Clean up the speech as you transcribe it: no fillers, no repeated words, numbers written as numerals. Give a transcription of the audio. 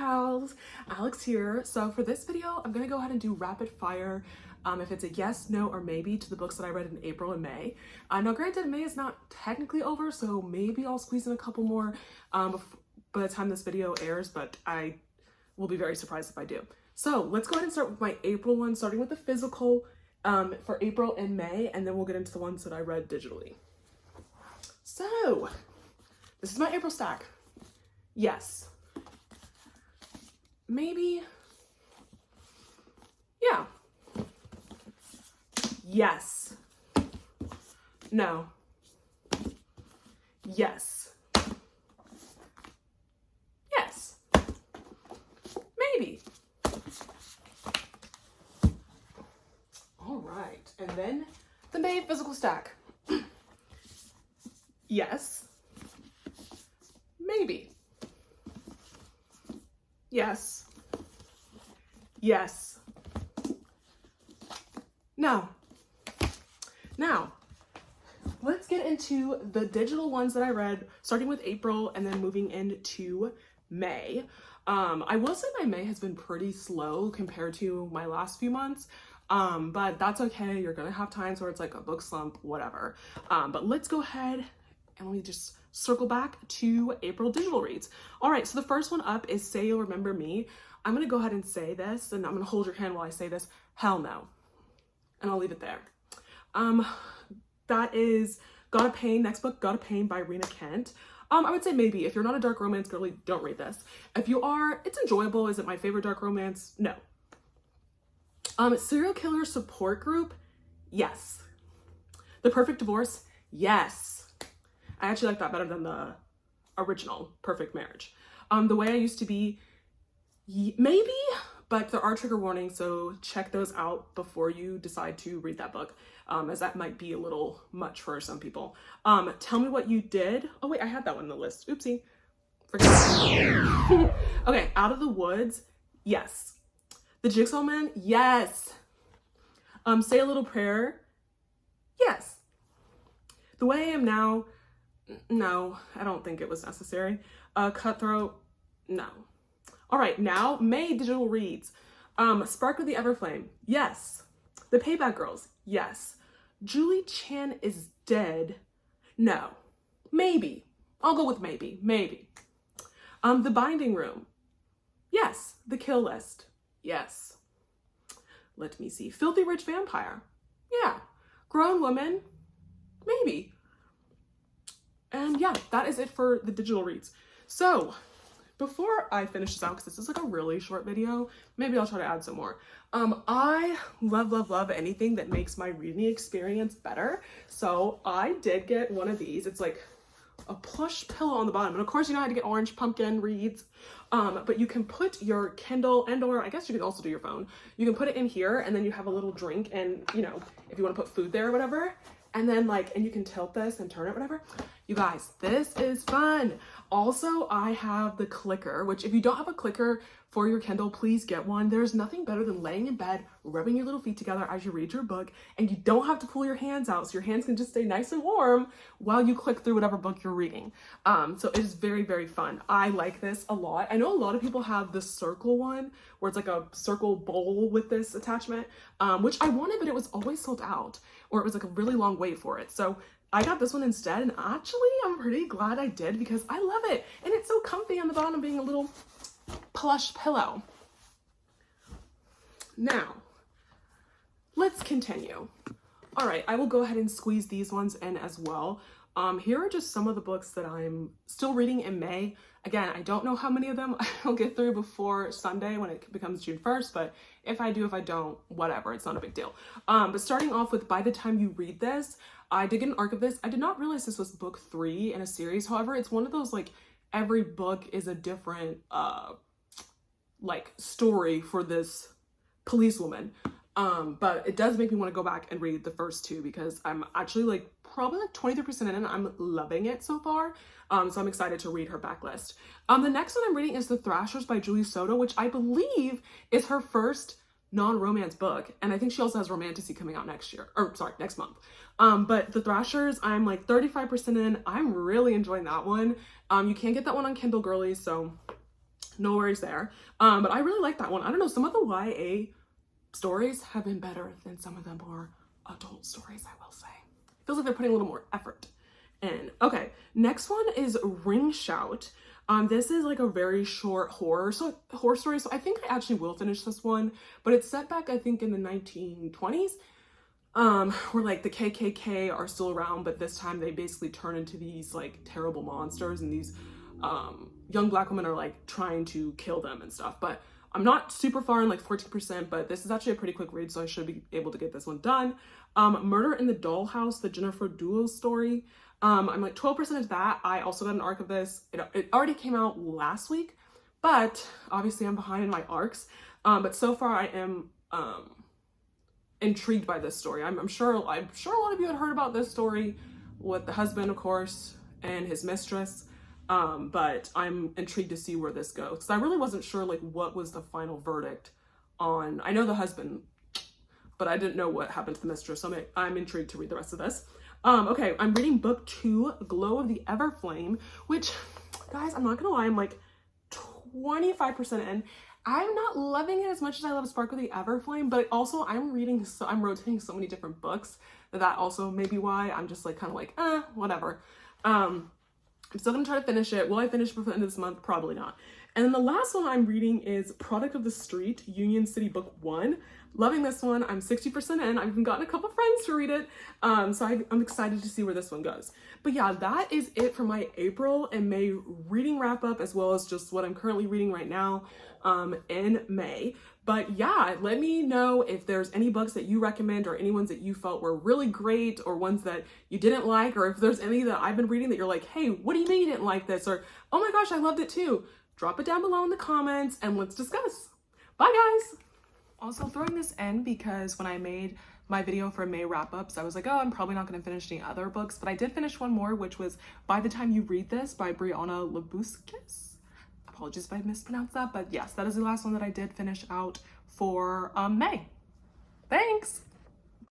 pals, Alex here. So for this video, I'm gonna go ahead and do rapid fire if it's a yes, no, or maybe to the books that I read in April and May. Now granted, May is not technically over, so maybe I'll squeeze in a couple more by the time this video airs, but I will be very surprised if I do. So let's go ahead and start with my April one, starting with the physical for April and May, and then we'll get into the ones that I read digitally. So this is my April stack. Yes. Maybe. Yeah. Yes. No. Yes. Yes. Maybe. All right. And then the May physical stack. Yes. Maybe. Yes. Yes. No. Now, let's get into the digital ones that I read, starting with April and then moving into May. I will say my May has been pretty slow compared to my last few months, but that's okay. You're gonna have times where it's like a book slump, whatever. But let's go ahead and let me just circle back to April digital reads. All right, so the first one up is Say You'll Remember Me. I'm gonna go ahead and say this, and I'm gonna hold your hand while I say this. Hell no. And I'll leave it there. That is God of Pain, next book, God of Pain by Rena Kent. I would say maybe. If you're not a dark romance girly, don't read this. If you are, it's enjoyable. Is it my favorite dark romance? No. Serial Killer Support Group? Yes. The Perfect Divorce? Yes. I actually like that better than the original Perfect Marriage. The Way I Used to Be? Maybe, but there are trigger warnings, so check those out before you decide to read that book, as that might be a little much for some people. Tell Me What You Did. Oh wait, I had that one on the list. Oopsie. Forget it. Okay, Out of the Woods. Yes. The Jigsaw Man. Yes. Say a Little Prayer. Yes. The Way I Am Now. No, I don't think it was necessary. Cutthroat. No. All right, now May digital reads. Spark of the Everflame. Yes. The Payback Girls. Yes. Julie Chan is Dead. No. Maybe. I'll go with maybe. Maybe. The Binding Room. Yes. The Kill List. Yes. Let me see. Filthy Rich Vampire. Yeah. Grown Woman. Maybe. And yeah, that is it for the digital reads. So before I finish this out, because this is like a really short video, maybe I'll try to add some more. I love anything that makes my reading experience better. So I did get one of these. It's like a plush pillow on the bottom. And of course, you know how to get Orange Pumpkin reads. But you can put your Kindle or I guess you can also do your phone. You can put it in here and then you have a little drink and, you know, if you want to put food there or whatever. And then and you can tilt this and turn it, whatever. You guys, this is fun. Also, I have the clicker, which if you don't have a clicker for your Kindle, please get one. There's nothing better than laying in bed, rubbing your little feet together as you read your book, and you don't have to pull your hands out, so your hands can just stay nice and warm while you click through whatever book you're reading. So it is very fun. I like this a lot. I know a lot of people have the circle one, where it's like a circle bowl with this attachment, which I wanted, but it was always sold out, or it was like a really long wait for it. So I got this one instead, and actually I'm pretty glad I did because I love it. And it's so comfy on the bottom being a little plush pillow. Now, let's continue. All right, I will go ahead and squeeze these ones in as well. Here are just some of the books that I'm still reading in May. Again, I don't know how many of them I'll get through before Sunday when it becomes June 1st, but if I do, if I don't, whatever, it's not a big deal. But starting off with By the Time You Read This, I did get an arc of this. I did not realize this was book 3 in a series. However, it's one of those, like, every book is a different, story for this policewoman. But it does make me want to go back and read the first 2 because I'm actually, probably 23% in and I'm loving it so far. So I'm excited to read her backlist. The next one I'm reading is The Thrashers by Julie Soto, which I believe is her first non-romance book, and I think she also has Romantasy coming out next month. But The Thrashers, I'm like 35% in. I'm really enjoying that one. You can get that one on Kindle Girly, so No worries there. But I really like that one. I don't know, some of the YA stories have been better than some of the more adult stories, I will say. Feels like they're putting a little more effort in. Okay, next one is Ring Shout. This is like a very short horror story, so I think I actually will finish this one, but it's set back, I think, in the 1920s, where like the KKK are still around, but this time they basically turn into these like terrible monsters, and these young Black women are like trying to kill them and stuff. But I'm not super far in, like 14%, but this is actually a pretty quick read, so I should be able to get this one done. Murder in the Dollhouse, the Jennifer Doolittle story. I'm like 12% into that. I also got an arc of this. It already came out last week, but obviously I'm behind in my arcs. But so far I am intrigued by this story. I'm sure a lot of you had heard about this story with the husband, of course, and his mistress. But I'm intrigued to see where this goes, because I really wasn't sure like what was the final verdict on. I know the husband, but I didn't know what happened to the mistress, so I'm intrigued to read the rest of this. Okay, I'm reading book 2, Glow of the Everflame, which, guys, I'm not gonna lie, I'm like 25% in. I'm not loving it as much as I love Sparkle the Everflame, but also I'm rotating so many different books that also may be why I'm just like kind of like, whatever. I'm still gonna try to finish it. Will I finish before the end of this month? Probably not. And then the last one I'm reading is Product of the Street, Union City Book 1. Loving this one. I'm 60% in. I've even gotten a couple friends to read it. So I'm excited to see where this one goes. But yeah, that is it for my April and May reading wrap up, as well as just what I'm currently reading right now in May. But yeah, let me know if there's any books that you recommend, or any ones that you felt were really great, or ones that you didn't like, or if there's any that I've been reading that you're like, hey, what do you mean you didn't like this? Or, oh my gosh, I loved it too. Drop it down below in the comments and let's discuss. Bye guys. Also throwing this in because when I made my video for May wrap-ups, I was like, oh, I'm probably not going to finish any other books, but I did finish one more, which was By the Time You Read This by Brianna Labuskis. Apologies if I mispronounced that, but yes, that is the last one that I did finish out for May. Thanks!